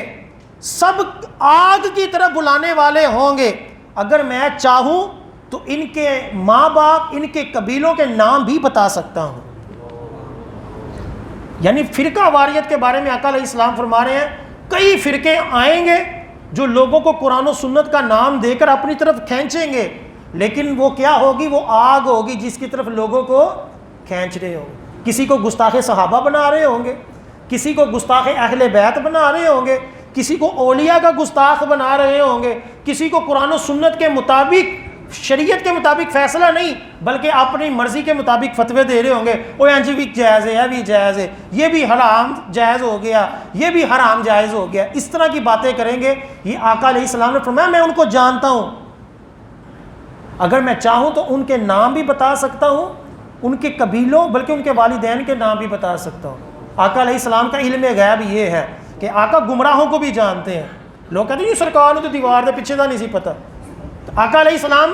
سب آگ کی طرف بلانے والے ہوں گے. اگر میں چاہوں تو ان کے ماں باپ، ان کے قبیلوں کے نام بھی بتا سکتا ہوں. یعنی فرقہ واریت کے بارے میں آقا علیہ السلام فرما رہے ہیں کئی فرقے آئیں گے جو لوگوں کو قرآن و سنت کا نام دے کر اپنی طرف کھینچیں گے، لیکن وہ کیا ہوگی؟ وہ آگ ہوگی جس کی طرف لوگوں کو کھینچ رہے ہوں گے. کسی کو گستاخ صحابہ بنا رہے ہوں گے، کسی کو گستاخ اہل بیت بنا رہے ہوں گے، کسی کو اولیاء کا گستاخ بنا رہے ہوں گے، کسی کو قرآن و سنت کے مطابق شریعت کے مطابق فیصلہ نہیں بلکہ اپنی مرضی کے مطابق فتوے دے رہے ہوں گے، وہ ہاں جی بھی جائز ہے، یہ بھی جائز ہے، یہ بھی حرام جائز ہو گیا، یہ بھی حرام جائز ہو گیا، اس طرح کی باتیں کریں گے۔ یہ آقا علیہ السلام نے فرمایا میں ان کو جانتا ہوں، اگر میں چاہوں تو ان کے نام بھی بتا سکتا ہوں، ان کے قبیلوں بلکہ ان کے والدین کے نام بھی بتا سکتا ہوں۔ آقا علیہ السلام کا علم غیب یہ ہے کہ آقا گمراہوں کو بھی جانتے ہیں۔ لوگ کہتے ہیں یہ سرکار نے تو دیوار دے پیچھے دا نہیں سی پتہ۔ آقا علیہ السلام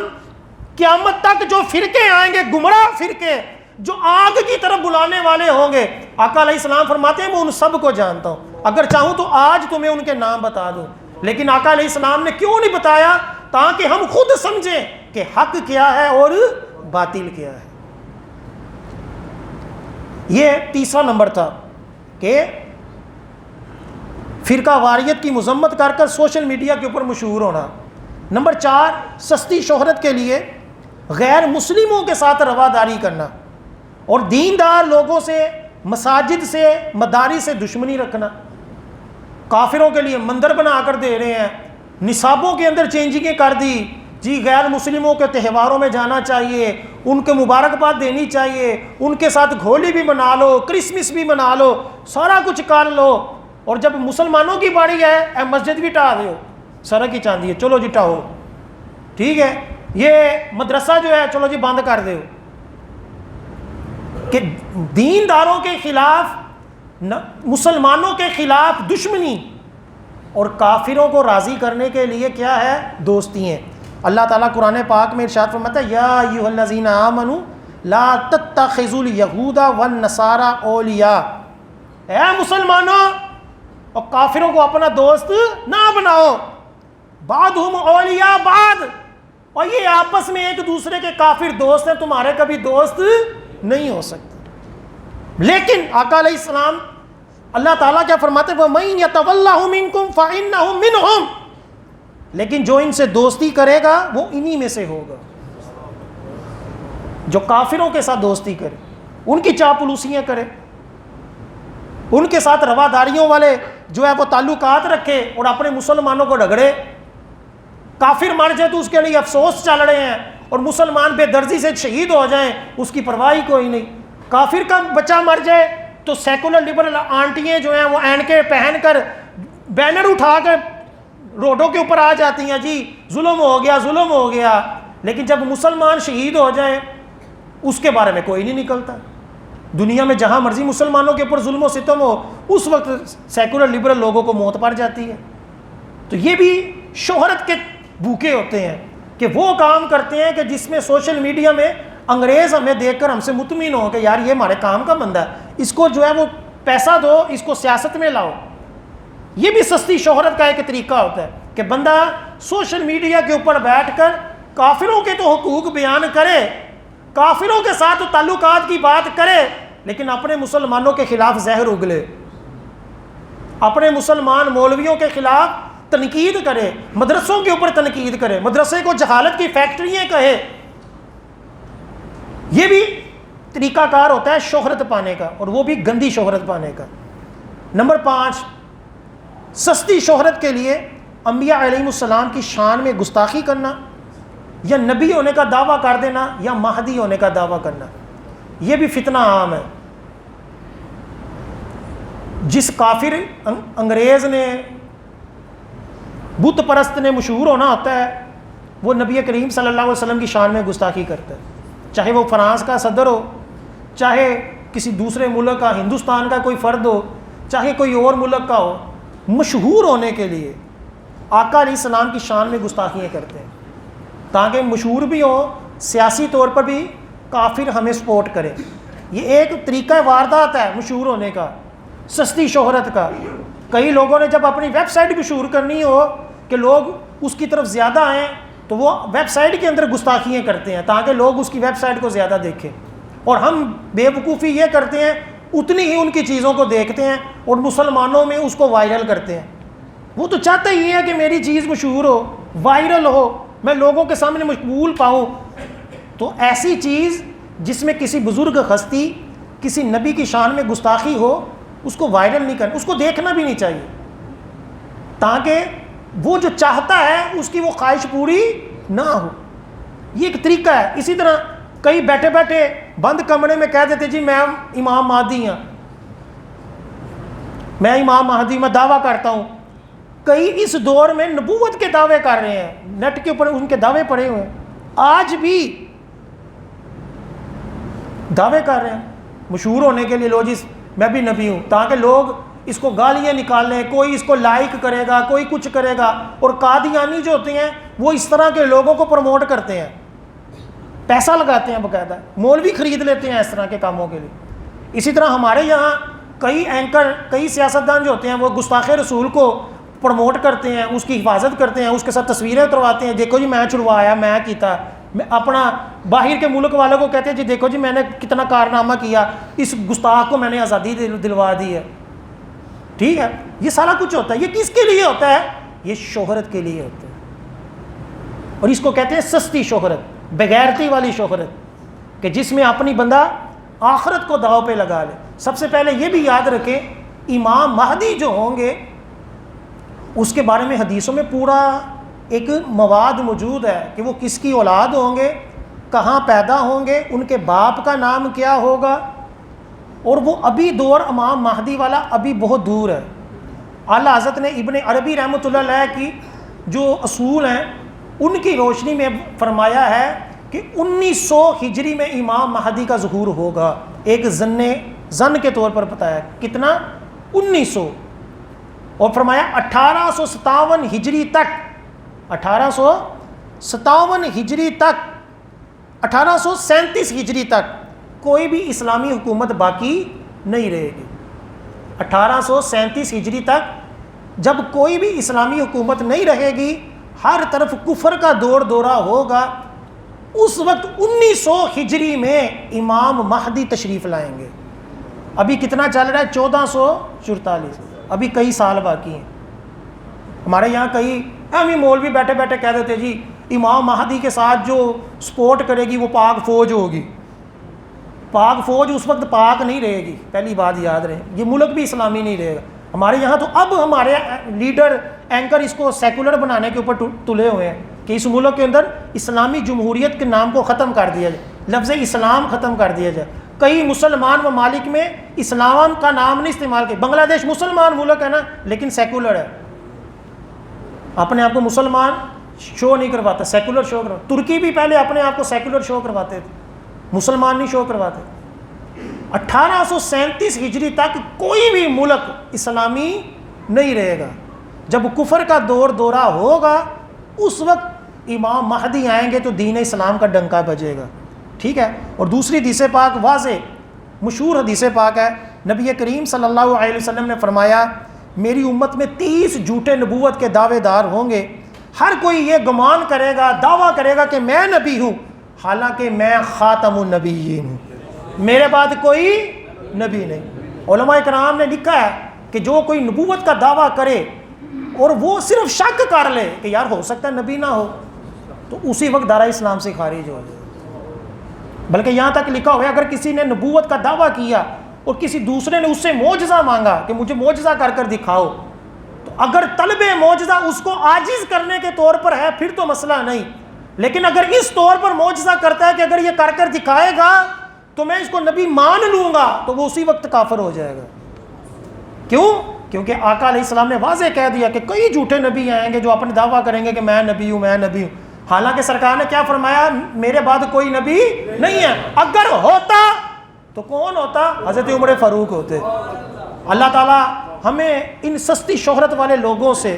قیامت تک جو فرقے آئیں گے، گمراہ فرقے جو آگ کی طرف بلانے والے ہوں گے، آقا علیہ السلام فرماتے ہیں میں ان سب کو جانتا ہوں، اگر چاہوں تو آج تمہیں ان کے نام بتا دوں، لیکن آقا علیہ السلام نے کیوں نہیں بتایا؟ تاکہ ہم خود سمجھیں کہ حق کیا ہے اور باطل کیا ہے۔ یہ تیسرا نمبر تھا کہ فرقہ واریت کی مذمت کر کر سوشل میڈیا کے اوپر مشہور ہونا۔ نمبر 4، سستی شہرت کے لیے غیر مسلموں کے ساتھ رواداری کرنا اور دیندار لوگوں سے، مساجد سے، مدارس سے دشمنی رکھنا۔ کافروں کے لیے مندر بنا کر دے رہے ہیں، نصابوں کے اندر چینجنگیں کر دی، جی غیر مسلموں کے تہواروں میں جانا چاہیے، ان کو مبارکباد دینی چاہیے، ان کے ساتھ ہولی بھی منا لو، کرسمس بھی منا لو، سارا کچھ کر لو، اور جب مسلمانوں کی باری ہے اے مسجد بھی ٹھا دیو، سڑک کی چاندی ہے چلو جی ٹھاؤ، ٹھیک ہے، یہ مدرسہ جو ہے چلو جی بند کر دیو۔ کہ دینداروں کے خلاف، مسلمانوں کے خلاف دشمنی اور کافروں کو راضی کرنے کے لیے کیا ہے؟ دوستی ہیں۔ اللہ تعالیٰ قرآن پاک میں ارشاد فرماتا ہے یا ایھا الذین آمنوا لا تتخذوا اليہود والنصارى اولیاء، اے مسلمانوں اور کافروں کو اپنا دوست نہ بناؤ، بعضهم اولیاء بعض، اور یہ آپس میں ایک دوسرے کے کافر دوست ہیں، تمہارے کبھی دوست نہیں ہو سکتے۔ لیکن آقا علیہ السلام، اللہ تعالیٰ کیا فرماتے ہیں وَمَن يَتَوَلَّهُ مِنكُمْ فَإِنَّهُ مِنْهُمْ، لیکن جو ان سے دوستی کرے گا وہ انہی میں سے ہوگا۔ جو کافروں کے ساتھ دوستی کرے، ان کی چاپلوسیاں کرے، ان کے ساتھ رواداریوں والے جو ہے وہ تعلقات رکھے اور اپنے مسلمانوں کو رگڑے، کافر مر جائے تو اس کے لیے افسوس چل رہے ہیں، اور مسلمان بے درزی سے شہید ہو جائیں اس کی پرواہی کوئی نہیں۔ کافر کا بچہ مر جائے تو سیکولر لبرل آنٹیاں جو ہیں وہ اینکیں پہن کر بینر اٹھا کر روڈوں کے اوپر آ جاتی ہیں، جی ظلم ہو گیا ظلم ہو گیا، لیکن جب مسلمان شہید ہو جائیں اس کے بارے میں کوئی نہیں نکلتا۔ دنیا میں جہاں مرضی مسلمانوں کے اوپر ظلم و ستم ہو اس وقت سیکولر لبرل لوگوں کو موت پڑ جاتی ہے۔ تو یہ بھی شہرت کے بھوکے ہوتے ہیں کہ وہ کام کرتے ہیں کہ جس میں سوشل میڈیا میں انگریز ہمیں دیکھ کر ہم سے مطمئن ہو کہ یار یہ ہمارے کام کا بندہ ہے، اس کو جو ہے وہ پیسہ دو، اس کو سیاست میں لاؤ۔ یہ بھی سستی شہرت کا ایک طریقہ ہوتا ہے کہ بندہ سوشل میڈیا کے اوپر بیٹھ کر کافروں کے تو حقوق بیان کرے، کافروں کے ساتھ تعلقات کی بات کرے، لیکن اپنے مسلمانوں کے خلاف زہر اگلے، اپنے مسلمان مولویوں کے خلاف تنقید کرے، مدرسوں کے اوپر تنقید کرے، مدرسے کو جہالت کی فیکٹریاں کہے۔ یہ بھی طریقہ کار ہوتا ہے شہرت پانے کا، اور وہ بھی گندی شہرت پانے کا۔ نمبر 5، سستی شہرت کے لیے انبیاء علیہ السلام کی شان میں گستاخی کرنا، یا نبی ہونے کا دعویٰ کر دینا، یا مہدی ہونے کا دعویٰ کرنا۔ یہ بھی فتنہ عام ہے۔ جس کافر انگریز نے، بت پرست نے مشہور ہونا ہوتا ہے، وہ نبی کریم صلی اللہ علیہ وسلم کی شان میں گستاخی کرتا ہے، چاہے وہ فرانس کا صدر ہو، چاہے کسی دوسرے ملک کا، ہندوستان کا کوئی فرد ہو، چاہے کوئی اور ملک کا ہو، مشہور ہونے کے لیے آقا علیہ السلام کی شان میں گستاخیاں کرتے ہیں تاکہ مشہور بھی ہوں، سیاسی طور پر بھی کافر ہمیں سپورٹ کرے۔ یہ ایک طریقہ واردات ہے مشہور ہونے کا، سستی شہرت کا۔ کئی لوگوں نے جب اپنی ویب سائٹ مشہور کرنی ہو کہ لوگ اس کی طرف زیادہ آئیں تو وہ ویب سائٹ کے اندر گستاخیاں کرتے ہیں تاکہ لوگ اس کی ویب سائٹ کو زیادہ دیکھیں، اور ہم بے وقوفی یہ کرتے ہیں اتنی ہی ان کی چیزوں کو دیکھتے ہیں اور مسلمانوں میں اس کو وائرل کرتے ہیں۔ وہ تو چاہتا ہی ہے کہ میری چیز مشہور ہو، وائرل ہو، میں لوگوں کے سامنے مقبول پاؤں۔ تو ایسی چیز جس میں کسی بزرگ ہستی، کسی نبی کی شان میں گستاخی ہو، اس کو وائرل نہیں کرنا، اس کو دیکھنا بھی نہیں چاہیے، تاکہ وہ جو چاہتا ہے اس کی وہ خواہش پوری نہ ہو۔ یہ ایک طریقہ ہے. اسی طرح کئی بیٹھے بیٹھے بند کمرے میں کہہ دیتے جی میں امام مہدی ہوں، میں امام مہدی، میں دعویٰ کرتا ہوں. کئی اس دور میں نبوت کے دعوے کر رہے ہیں، نیٹ کے اوپر ان کے دعوے پڑے ہوئے ہیں، آج بھی دعوے کر رہے ہیں مشہور ہونے کے لیے، لو جی میں بھی نبی ہوں، تاکہ لوگ اس کو گالیاں نکالیں، کوئی اس کو لائک کرے گا، کوئی کچھ کرے گا. اور قادیانی جو ہوتے ہیں وہ اس طرح کے لوگوں کو پروموٹ کرتے ہیں، پیسہ لگاتے ہیں، باقاعدہ مولوی خرید لیتے ہیں اس طرح کے کاموں کے لیے. اسی طرح ہمارے یہاں کئی اینکر، کئی سیاستدان جو ہوتے ہیں وہ گستاخ رسول کو پروموٹ کرتے ہیں، اس کی حفاظت کرتے ہیں، اس کے ساتھ تصویریں اترواتے ہیں، دیکھو جی میں چھڑوایا، میں کیتا، میں اپنا باہر کے ملک والوں کو کہتے ہیں جی دیکھو جی میں نے کتنا کارنامہ کیا، اس گستاخ کو میں نے آزادی دلوا دی ہے. ٹھیک ہے، یہ سارا کچھ ہوتا ہے. یہ کس کے لیے ہوتا ہے؟ یہ شہرت کے لیے ہوتا ہے. اور اس کو کہتے ہیں سستی شہرت، بغیرتی والی شہرت، کہ جس میں اپنی بندہ آخرت کو داؤ پہ لگا لے. سب سے پہلے یہ بھی یاد رکھیں امام مہدی جو ہوں گے اس کے بارے میں حدیثوں میں پورا ایک مواد موجود ہے کہ وہ کس کی اولاد ہوں گے، کہاں پیدا ہوں گے، ان کے باپ کا نام کیا ہوگا. اور وہ ابھی دور امام مہدی والا ابھی بہت دور ہے. اعلیٰ حضرت نے ابن عربی رحمۃ اللہ علیہ کی جو اصول ہیں ان کی روشنی میں فرمایا ہے کہ 1900 ہجری میں امام مہدی کا ظہور ہوگا. ایک زن کے طور پر بتایا. کتنا؟ 1900. اور فرمایا 1857 ہجری تک، 1857 ہجری تک، 1837 ہجری تک کوئی بھی اسلامی حکومت باقی نہیں رہے گی. 1837 ہجری تک جب کوئی بھی اسلامی حکومت نہیں رہے گی، ہر طرف کفر کا دور دورہ ہوگا. اس وقت 1900 ہجری میں امام مہدی تشریف لائیں گے. ابھی کتنا چل رہا ہے؟ 1444. ابھی کئی سال باقی ہیں. ہمارے یہاں کئی اہمی مولوی بیٹھے بیٹھے کہہ دیتے جی امام مہدی کے ساتھ جو سپورٹ کرے گی وہ پاک فوج ہوگی. پاک فوج اس وقت پاک نہیں رہے گی، پہلی بات یاد رہے. یہ ملک بھی اسلامی نہیں رہے گا. ہمارے یہاں تو اب ہمارے لیڈر اینکر اس کو سیکولر بنانے کے اوپر تلے ہوئے ہیں کہ اس ملک کے اندر اسلامی جمہوریت کے نام کو ختم کر دیا جائے، لفظ اسلام ختم کر دیا جائے. کئی مسلمان ممالک میں اسلام کا نام نہیں استعمال کیا. بنگلہ دیش مسلمان ملک ہے نا لیکن سیکولر ہے، اپنے آپ کو مسلمان شو نہیں کرواتا، سیکولر شو کرواتا. ترکی بھی پہلے اپنے آپ کو سیکولر شو کرواتے تھے، مسلمان نہیں شو کرواتے. 1837 ہجری تک کوئی بھی ملک اسلامی نہیں رہے گا. جب کفر کا دور دورہ ہوگا اس وقت امام مہدی آئیں گے تو دین اسلام کا ڈنکا بجے گا. ٹھیک ہے. اور دوسری حدیث پاک واضح مشہور حدیث پاک ہے، نبی کریم صلی اللہ علیہ وسلم نے فرمایا میری امت میں 30 جھوٹے نبوت کے دعوے دار ہوں گے. ہر کوئی یہ گمان کرے گا، دعویٰ کرے گا کہ میں نبی ہوں، حالانکہ میں خاتم النبیین ہوں، میرے بعد کوئی نبی نہیں. علماء کرام نے لکھا ہے کہ جو کوئی نبوت کا دعویٰ کرے اور وہ صرف شک کر لے کہ یار ہو سکتا ہے نبی نہ ہو، تو اسی وقت دارہ اسلام سے خارج ہو جائے. بلکہ یہاں تک لکھا ہوا ہے اگر کسی نے نبوت کا دعویٰ کیا اور کسی دوسرے نے اس سے معجزہ مانگا کہ مجھے معجزہ کر کر دکھاؤ، تو اگر طلب معجزہ اس کو عاجز کرنے کے طور پر ہے پھر تو مسئلہ نہیں. لیکن اگر اس طور پر معجزہ کرتا ہے کہ اگر یہ کر کر دکھائے گا تو میں اس کو نبی مان لوں گا، تو وہ اسی وقت کافر ہو جائے گا. کیوں؟ کیونکہ آقا علیہ السلام نے واضح کہہ دیا کہ کئی جھوٹے نبی آئیں گے جو اپنے دعویٰ کریں گے کہ میں نبی ہوں، میں نبی ہوں. حالانکہ سرکار نے کیا فرمایا؟ میرے بعد کوئی نبی نہیں ہے. اگر ہوتا تو کون ہوتا؟ حضرت عمر فاروق ہوتے. اللہ تعالیٰ ہمیں ان سستی شہرت والے لوگوں سے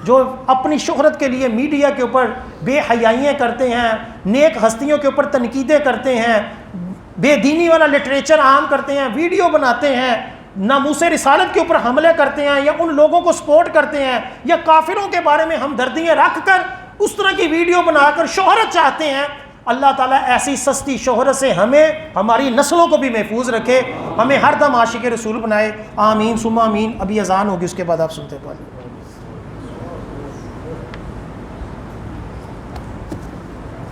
جو اپنی شہرت کے لیے میڈیا کے اوپر بے حیائیاں کرتے ہیں، نیک ہستیوں کے اوپر تنقیدیں کرتے ہیں، بے دینی والا لٹریچر عام کرتے ہیں، ویڈیو بناتے ہیں، ناموس رسالت کے اوپر حملے کرتے ہیں، یا ان لوگوں کو سپورٹ کرتے ہیں، یا کافروں کے بارے میں ہمدردیاں رکھ کر اس طرح کی ویڈیو بنا کر شہرت چاہتے ہیں. اللہ تعالیٰ ایسی سستی شہرت سے ہمیں، ہماری نسلوں کو بھی محفوظ رکھے، ہمیں ہر دم عاشق رسول بنائے. آمین ثم آمین. ابھی اذان ہوگی، اس کے بعد آپ سنتے پائیں.